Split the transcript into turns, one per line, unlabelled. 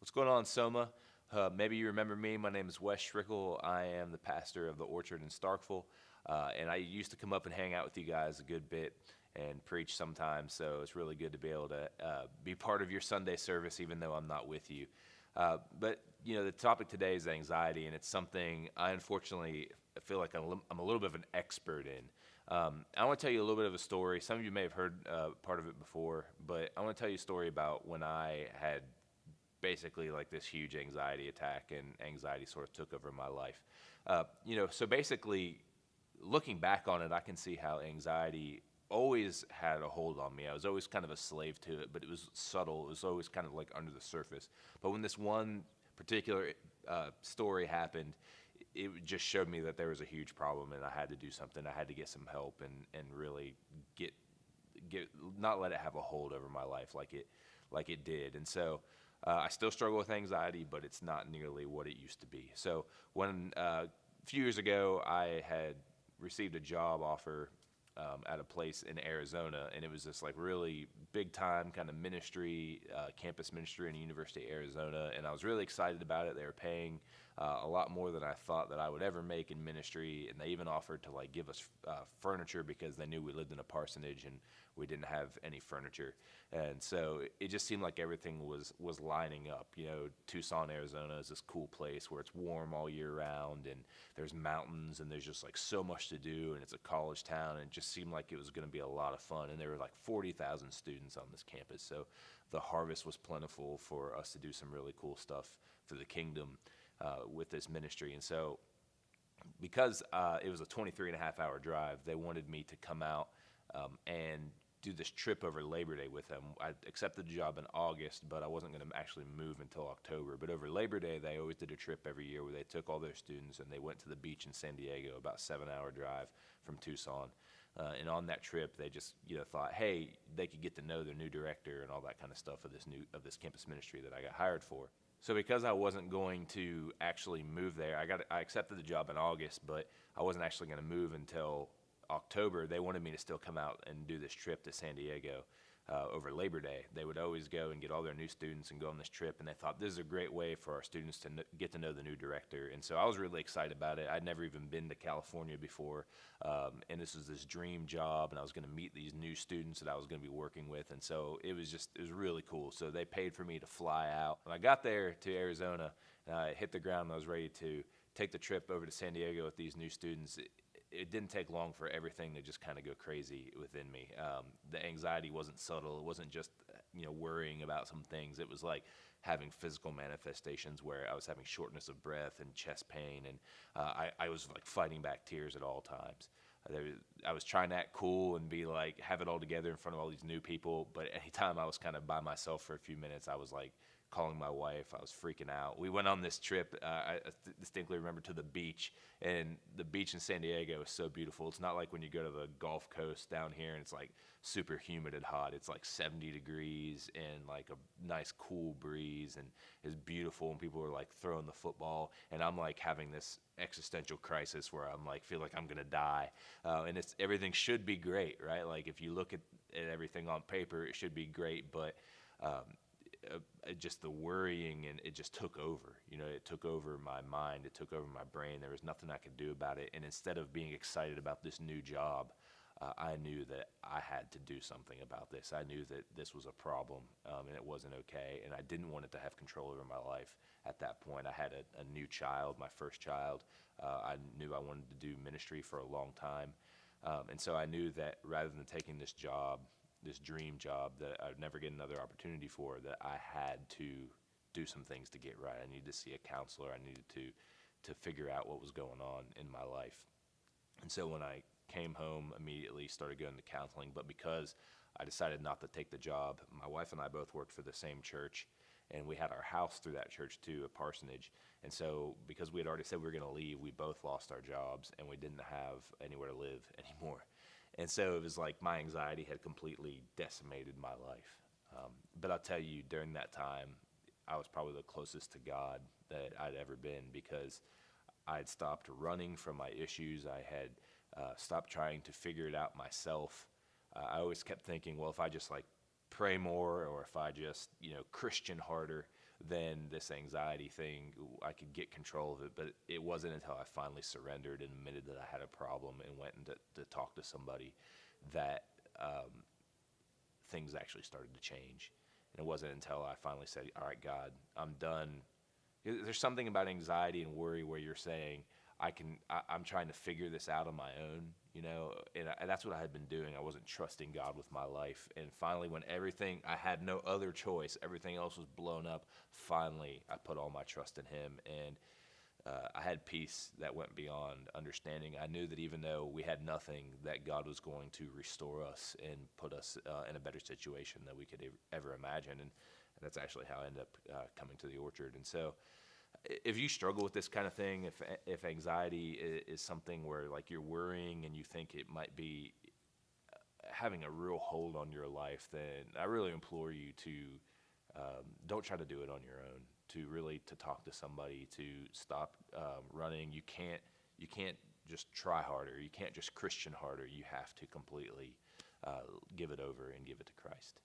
What's going on, Soma? Maybe you remember me. My name is Wes Schrickel. I am the pastor of the Orchard in Starkville, and I used to come up and hang out with you guys a good bit and preach sometimes. So it's really good to be able to be part of your Sunday service, even though I'm not with you. But the topic today is anxiety, and it's something I unfortunately feel like I'm a little bit of an expert in. I want to tell you a little bit of a story. Some of you may have heard part of it before, but I want to tell you a story about when I had basically like this huge anxiety attack, and anxiety sort of took over my life. So basically, looking back on it, I can see how anxiety always had a hold on me. I was always kind of a slave to it, but it was subtle. It was always kind of like under the surface. But when this one particular story happened, it just showed me that there was a huge problem, and I had to do something. I had to get some help and really get not let it have a hold over my life like it did. And so I still struggle with anxiety, but it's not nearly what it used to be. So when a few years ago, I had received a job offer at a place in Arizona, and it was this like really big time kind of ministry, campus ministry in the University of Arizona, and I was really excited about it. They were paying a lot more than I thought that I would ever make in ministry, and they even offered to like give us furniture because they knew we lived in a parsonage and we didn't have any furniture. And so it just seemed like everything was lining up. Tucson, Arizona is this cool place where it's warm all year round, and there's mountains, and there's just like so much to do, and it's a college town, and it just seemed like it was going to be a lot of fun. And there were like 40,000 students on this campus, so the harvest was plentiful for us to do some really cool stuff for the kingdom with this ministry. And so because it was a 23 and a half hour drive, they wanted me to come out and do this trip over Labor Day with them. I accepted the job in August, but I wasn't going to actually move until October. But over Labor Day, they always did a trip every year where they took all their students and they went to the beach in San Diego, about 7 hour drive from Tucson. And on that trip, they just thought, hey, they could get to know their new director and all that kind of stuff of this campus ministry that I got hired for. So because I wasn't going to actually move there, I accepted the job in August, but I wasn't actually going to move until October. They wanted me to still come out and do this trip to San Diego over Labor Day. They would always go and get all their new students and go on this trip, and they thought this is a great way for our students to get to know the new director. And so I was really excited about it. I'd never even been to California before, and this was this dream job, and I was going to meet these new students that I was going to be working with. And so it was really cool. So they paid for me to fly out. When I got there to Arizona, and I hit the ground and I was ready to take the trip over to San Diego with these new students, it didn't take long for everything to just kind of go crazy within me. The anxiety wasn't subtle. It wasn't just worrying about some things. It was like having physical manifestations where I was having shortness of breath and chest pain, and I was like fighting back tears at all times. I was trying to act cool and be like have it all together in front of all these new people, but anytime I was kind of by myself for a few minutes, I was like calling my wife. I was freaking out. We went on this trip, I distinctly remember, to the beach, and the beach in San Diego is so beautiful. It's not like when you go to the Gulf Coast down here and it's like super humid and hot. It's like 70 degrees and like a nice cool breeze, and it's beautiful, and people are like throwing the football, and I'm like having this existential crisis where I'm like feel like I'm gonna die, and everything should be great, right? Like if you look at everything on paper, it should be great, but just the worrying, and it just took over. It took over my mind. It took over my brain. There was nothing I could do about it. And instead of being excited about this new job, I knew that I had to do something about this. I knew that this was a problem, and it wasn't okay. And I didn't want it to have control over my life at that point. I had a new child, my first child. I knew I wanted to do ministry for a long time. And so I knew that rather than taking this job, this dream job that I'd never get another opportunity for, that I had to do some things to get right. I needed to see a counselor. I needed to figure out what was going on in my life. And so when I came home, immediately started going to counseling. But because I decided not to take the job, my wife and I both worked for the same church, and we had our house through that church too, a parsonage. And so because we had already said we were going to leave, we both lost our jobs, and we didn't have anywhere to live anymore. And so it was like my anxiety had completely decimated my life. But I'll tell you, during that time, I was probably the closest to God that I'd ever been, because I had stopped running from my issues. I had stopped trying to figure it out myself. I always kept thinking, well, if I just like pray more, or if I just, Christian harder, then this anxiety thing, I could get control of it. But it wasn't until I finally surrendered and admitted that I had a problem and went to talk to somebody that things actually started to change. And it wasn't until I finally said, all right, God, I'm done. There's something about anxiety and worry where you're saying, I'm trying to figure this out on my own, and that's what I had been doing. I wasn't trusting God with my life. And finally, when I had no other choice, everything else was blown up, finally, I put all my trust in him. And I had peace that went beyond understanding. I knew that even though we had nothing, that God was going to restore us and put us in a better situation than we could ever imagine. And that's actually how I ended up coming to the Orchard. And so if you struggle with this kind of thing, if anxiety is something where like you're worrying and you think it might be having a real hold on your life, then I really implore you to don't try to do it on your own. To talk to somebody, to stop running. You can't just try harder. You can't just Christian harder. You have to completely give it over and give it to Christ.